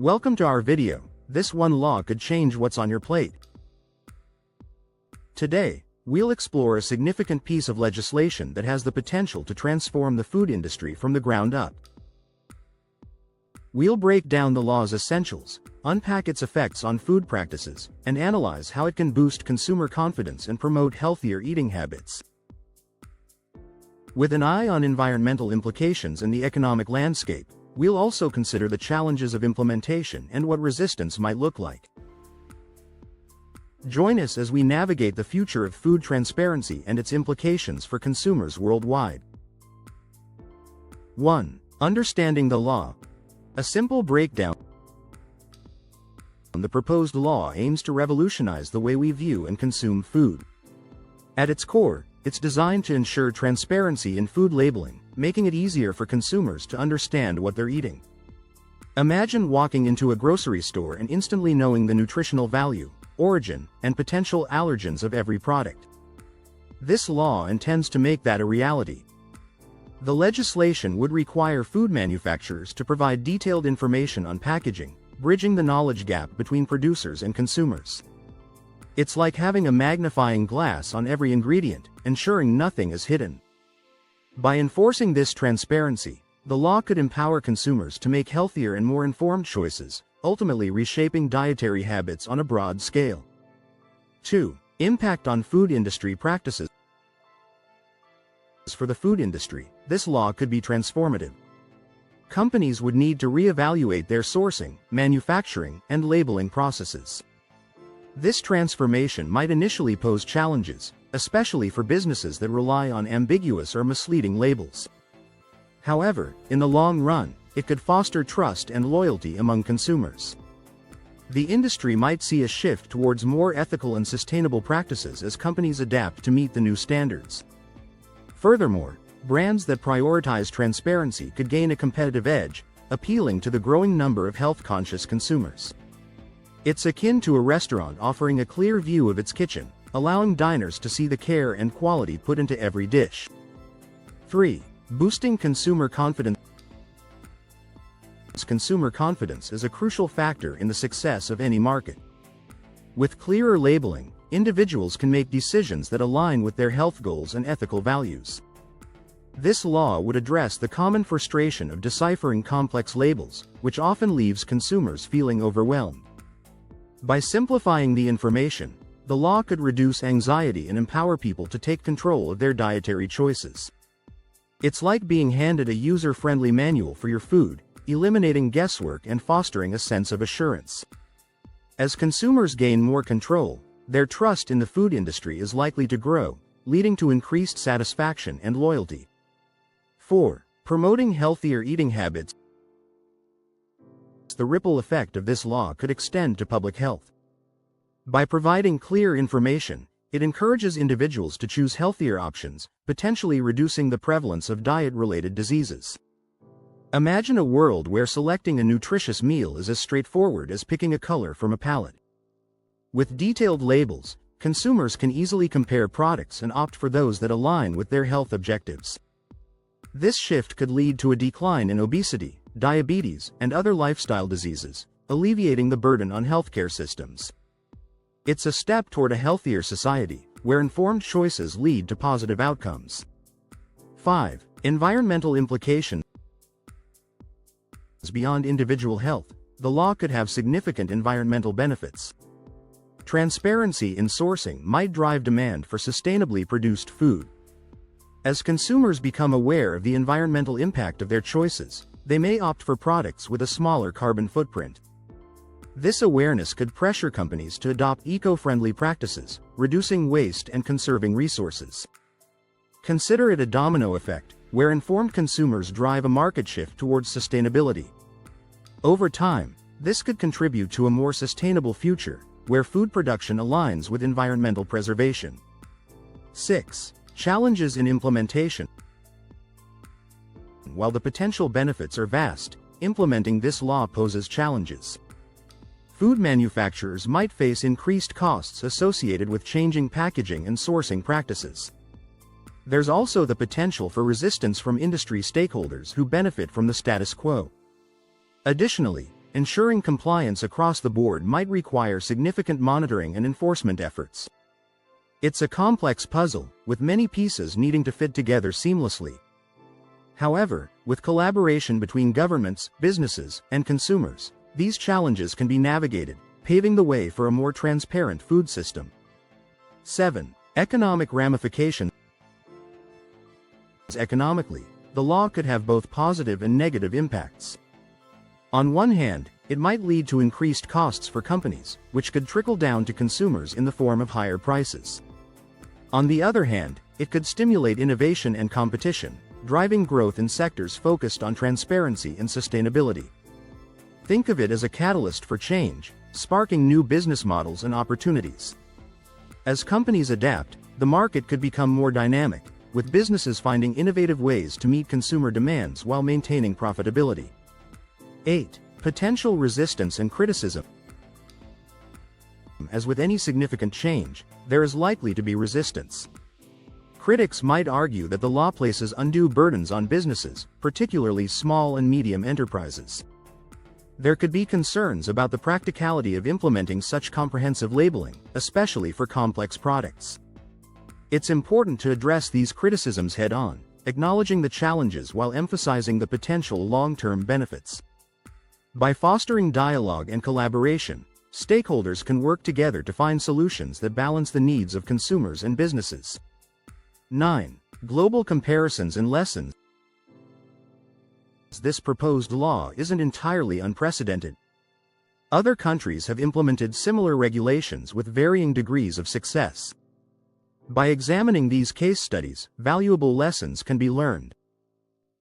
Welcome to our video. This one law could change what's on your plate. Today, we'll explore a significant piece of legislation that has the potential to transform the food industry from the ground up. We'll break down the law's essentials, unpack its effects on food practices, and analyze how it can boost consumer confidence and promote healthier eating habits. With an eye on environmental implications and the economic landscape, we'll also consider the challenges of implementation and what resistance might look like. Join us as we navigate the future of food transparency and its implications for consumers worldwide. 1. Understanding the law. A simple breakdown. The proposed law aims to revolutionize the way we view and consume food. At its core, it's designed to ensure transparency in food labeling, making it easier for consumers to understand what they're eating. Imagine walking into a grocery store and instantly knowing the nutritional value, origin, and potential allergens of every product. This law intends to make that a reality. The legislation would require food manufacturers to provide detailed information on packaging, bridging the knowledge gap between producers and consumers. It's like having a magnifying glass on every ingredient, ensuring nothing is hidden. By enforcing this transparency, the law could empower consumers to make healthier and more informed choices, ultimately reshaping dietary habits on a broad scale. 2. Impact on food industry practices. For the food industry, this law could be transformative. Companies would need to reevaluate their sourcing, manufacturing, and labeling processes. This transformation might initially pose challenges, especially for businesses that rely on ambiguous or misleading labels. However, in the long run, it could foster trust and loyalty among consumers. The industry might see a shift towards more ethical and sustainable practices as companies adapt to meet the new standards. Furthermore, brands that prioritize transparency could gain a competitive edge, appealing to the growing number of health-conscious consumers. It's akin to a restaurant offering a clear view of its kitchen, allowing diners to see the care and quality put into every dish. 3. Boosting consumer confidence. Consumer confidence is a crucial factor in the success of any market. With clearer labeling, individuals can make decisions that align with their health goals and ethical values. This law would address the common frustration of deciphering complex labels, which often leaves consumers feeling overwhelmed. By simplifying the information, the law could reduce anxiety and empower people to take control of their dietary choices. It's like being handed a user-friendly manual for your food, eliminating guesswork and fostering a sense of assurance. As consumers gain more control, their trust in the food industry is likely to grow, leading to increased satisfaction and loyalty. 4. Promoting healthier eating habits. The ripple effect of this law could extend to public health. By providing clear information, it encourages individuals to choose healthier options, potentially reducing the prevalence of diet-related diseases. Imagine a world where selecting a nutritious meal is as straightforward as picking a color from a palette. With detailed labels, consumers can easily compare products and opt for those that align with their health objectives. This shift could lead to a decline in obesity, diabetes, and other lifestyle diseases, alleviating the burden on healthcare systems. It's a step toward a healthier society, where informed choices lead to positive outcomes. 5. Environmental implications. Beyond individual health, the law could have significant environmental benefits. Transparency in sourcing might drive demand for sustainably produced food. As consumers become aware of the environmental impact of their choices, they may opt for products with a smaller carbon footprint. This awareness could pressure companies to adopt eco-friendly practices, reducing waste and conserving resources. Consider it a domino effect, where informed consumers drive a market shift towards sustainability. Over time, this could contribute to a more sustainable future, where food production aligns with environmental preservation. 6. Challenges in implementation. While the potential benefits are vast, implementing this law poses challenges. Food manufacturers might face increased costs associated with changing packaging and sourcing practices. There's also the potential for resistance from industry stakeholders who benefit from the status quo. Additionally, ensuring compliance across the board might require significant monitoring and enforcement efforts. It's a complex puzzle, with many pieces needing to fit together seamlessly. However, with collaboration between governments, businesses, and consumers, these challenges can be navigated, paving the way for a more transparent food system. 7. Economic ramifications. Economically, the law could have both positive and negative impacts. On one hand, it might lead to increased costs for companies, which could trickle down to consumers in the form of higher prices. On the other hand, it could stimulate innovation and competition, driving growth in sectors focused on transparency and sustainability. Think of it as a catalyst for change, sparking new business models and opportunities. As companies adapt, the market could become more dynamic, with businesses finding innovative ways to meet consumer demands while maintaining profitability. 8. Potential resistance and criticism. As with any significant change, there is likely to be resistance. Critics might argue that the law places undue burdens on businesses, particularly small and medium enterprises. There could be concerns about the practicality of implementing such comprehensive labeling, especially for complex products. It's important to address these criticisms head-on, acknowledging the challenges while emphasizing the potential long-term benefits. By fostering dialogue and collaboration, stakeholders can work together to find solutions that balance the needs of consumers and businesses. 9. Global comparisons and lessons. This proposed law isn't entirely unprecedented. Other countries have implemented similar regulations with varying degrees of success. By examining these case studies, valuable lessons can be learned.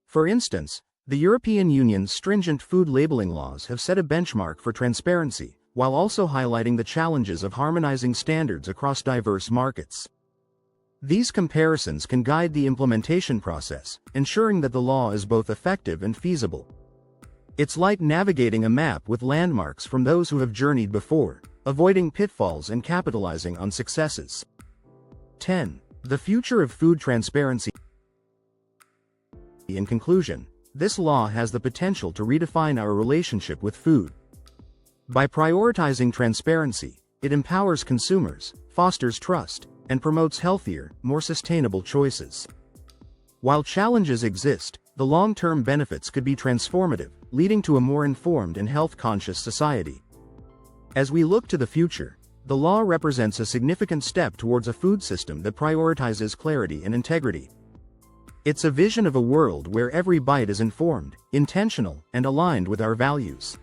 For instance, the European Union's stringent food labeling laws have set a benchmark for transparency, while also highlighting the challenges of harmonizing standards across diverse markets. These comparisons can guide the implementation process, ensuring that the law is both effective and feasible. It's like navigating a map with landmarks from those who have journeyed before, avoiding pitfalls and capitalizing on successes. 10. The future of food transparency. In conclusion, this law has the potential to redefine our relationship with food. By prioritizing transparency, it empowers consumers, fosters trust, and promotes healthier, more sustainable choices. While challenges exist, the long-term benefits could be transformative, leading to a more informed and health-conscious society. As we look to the future, the law represents a significant step towards a food system that prioritizes clarity and integrity. It's a vision of a world where every bite is informed, intentional, and aligned with our values.